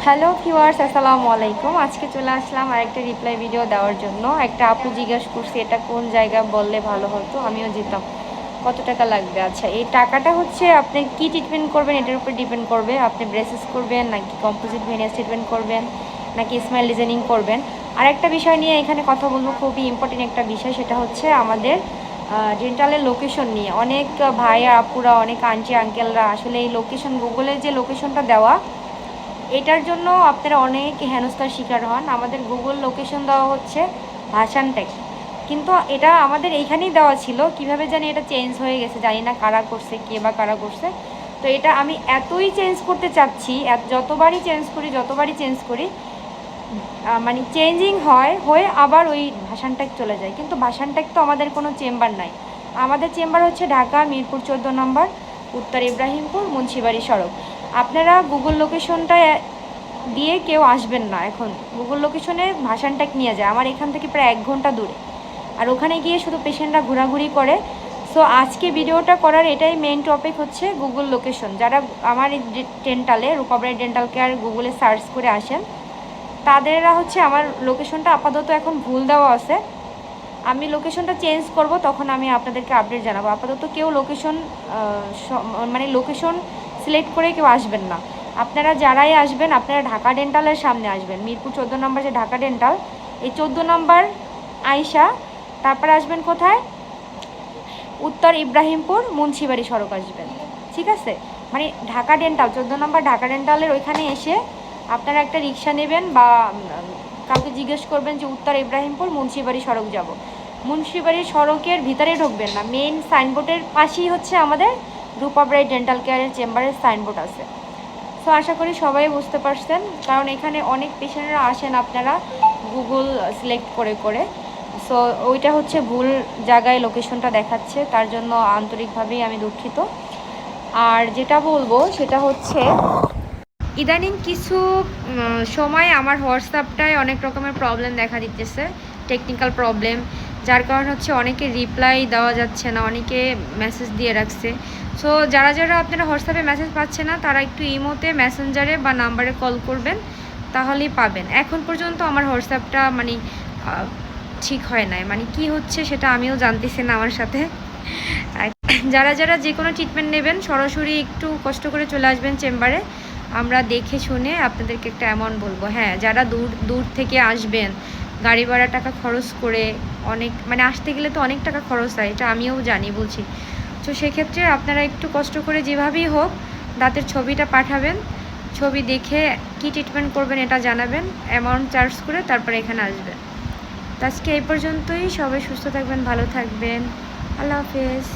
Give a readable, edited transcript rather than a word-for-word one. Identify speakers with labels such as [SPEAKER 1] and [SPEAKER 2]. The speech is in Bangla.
[SPEAKER 1] হ্যালো ভিউয়ার্স, আসসালামু আলাইকুম। আজকে চলে আসলাম আরেকটা রিপ্লাই ভিডিও দেওয়ার জন্য। একটা আপু জিজ্ঞাসা করছে এটা কোন জায়গা বললে ভালো হতো, আমিও যেতাম। কত টাকা লাগবে? আচ্ছা, এই টাকাটা হচ্ছে আপনি কি ট্রিটমেন্ট করবেন এটার উপর ডিপেন্ড করবে। আপনি ব্রেসেস করবেন নাকি কম্পোজিট ভেনিয়াস ট্রিটমেন্ট করবেন নাকি স্মাইল ডিজাইনিং করবেন। আর একটা বিষয় নিয়ে এখানে কথা বলবো, খুবই ইম্পর্টেন্ট একটা বিষয়, সেটা হচ্ছে আমাদের ডেন্টালের লোকেশন নিয়ে। অনেক ভাই আর আপুরা, অনেক আন্টি আঙ্কেলরা আসলে এই লোকেশন, গুগলে যে লোকেশনটা দেওয়া, এটার জন্য আপনারা অনেক হেনস্থার শিকার হন। আমাদের গুগল লোকেশন দেওয়া হচ্ছে ভাসানটেক, কিন্তু এটা আমাদের এইখানেই দেওয়া ছিল, কিভাবে জানি এটা চেঞ্জ হয়ে গেছে, জানি না কারা করছে, কে বা কারা করছে। তো এটা আমি এতই চেঞ্জ করতে চাচ্ছি, যতবারই চেঞ্জ করি মানে চেঞ্জিং হয়ে আবার ওই ভাসানটেক চলে যায়। কিন্তু ভাসানটেক তো আমাদের কোনো চেম্বার নাই। আমাদের চেম্বার হচ্ছে ঢাকা মিরপুর 14 নম্বর, উত্তর ইব্রাহিমপুর, মুন্সিবাড়ি সড়ক। আপনারা গুগল লোকেশনটা দিয়ে কেউ আসবেন না। এখন গুগল লোকেশনে ভাসানটেক নিয়ে যায়, আমার এখান থেকে প্রায় 1 ঘন্টা দূরে, আর ওখানে গিয়ে শুধু পেশেন্টরা ঘোরাঘুরি করে। সো আজকে ভিডিওটা করার এটাই মেইন টপিক হচ্ছে গুগল লোকেশন। যারা আমার ডেন্টালে, রূপাব্রাইট ডেন্টাল কেয়ার গুগলে সার্চ করে আসেন, তাদেররা হচ্ছে আমার লোকেশনটা আপাতত এখন ভুল দেওয়া আছে। আমি লোকেশনটা চেঞ্জ করব, তখন আমি আপনাদেরকে আপডেট জানাবো। আপাতত কেউ লোকেশন মানে লোকেশন সিলেক্ট করে কেউ আসবেন না। আপনারা যারাই আসবেন, আপনারা ঢাকা ডেন্টালের সামনে আসবেন। মিরপুর 14 নম্বর যে ঢাকা ডেন্টাল, এই 14 নম্বর আইসা তারপরে আসবেন কোথায়? উত্তর ইব্রাহিমপুর, মুন্সিবাড়ি সড়ক আসবেন। ঠিক আছে? মানে ঢাকা ডেন্টাল 14 নম্বর ঢাকা ডেন্টালের ওইখানে এসে আপনারা একটা রিক্সা নেবেন বা কাউকে জিজ্ঞেস করবেন যে উত্তর ইব্রাহিমপুর মুন্সিবাড়ি সড়ক যাব। মুন্সিবাড়ি সড়কের ভিতরে ঢুকবেন না, মেইন সাইনবোর্ডের পাশেই হচ্ছে আমাদের রূপাব্রাইট ডেন্টাল কেয়ারের চেম্বারের সাইনবোর্ড আছে। সো আশা করি সবাই বুঝতে পারছেন, কারণ এখানে অনেক পেশেন্টরা আসেন আপনারা গুগল সিলেক্ট করে করে। সো ওইটা হচ্ছে ভুল জায়গায় লোকেশনটা দেখাচ্ছে, তার জন্য আন্তরিকভাবেই আমি দুঃখিত। আর যেটা বলবো সেটা হচ্ছে, ইদানিং কিছু সময় আমার হোয়াটসঅ্যাপটায় অনেক রকমের প্রবলেম দেখা দিতেছে, টেকনিক্যাল প্রবলেম, যার কারণ হচ্ছে অনেকে রিপ্লাই দেওয়া যাচ্ছে না, অনেকে মেসেজ দিয়ে রাখছে। সো যারা যারা আপনারা হোয়াটসঅ্যাপে মেসেজ পাচ্ছে না, তারা একটু ইমোতে, মেসেঞ্জারে বা নাম্বারে কল করবেন, তাহলেই পাবেন। এখন পর্যন্ত আমার হোয়াটসঅ্যাপটা মানে ঠিক হয় নাই, মানে কি হচ্ছে সেটা আমিও জানতেছি না আমার সাথে। যারা যারা যে কোনো ট্রিটমেন্ট নেবেন, সরাসরি একটু কষ্ট করে চলে আসবেন চেম্বারে, আমরা দেখে শুনে আপনাদেরকে একটা অ্যামাউন্ট বলবো। হ্যাঁ, যারা দূর দূর থেকে আসবেন, গাড়ি ভাড়া টাকা খরচ করে, অনেক মানে আসতে গেলে তো অনেক টাকা খরচ হয়, এটা আমিও জানি, বলছি। তো সেক্ষেত্রে আপনারা একটু কষ্ট করে যেভাবেই হোক দাঁতের ছবিটা পাঠাবেন, ছবি দেখে কি ট্রিটমেন্ট করবেন এটা জানাবেন, অ্যামাউন্ট চার্জ করে তারপরে এখানে আসবেন। তো আজকে এই পর্যন্তই। সবাই সুস্থ থাকবেন, ভালো থাকবেন। আল্লাহ হাফেজ।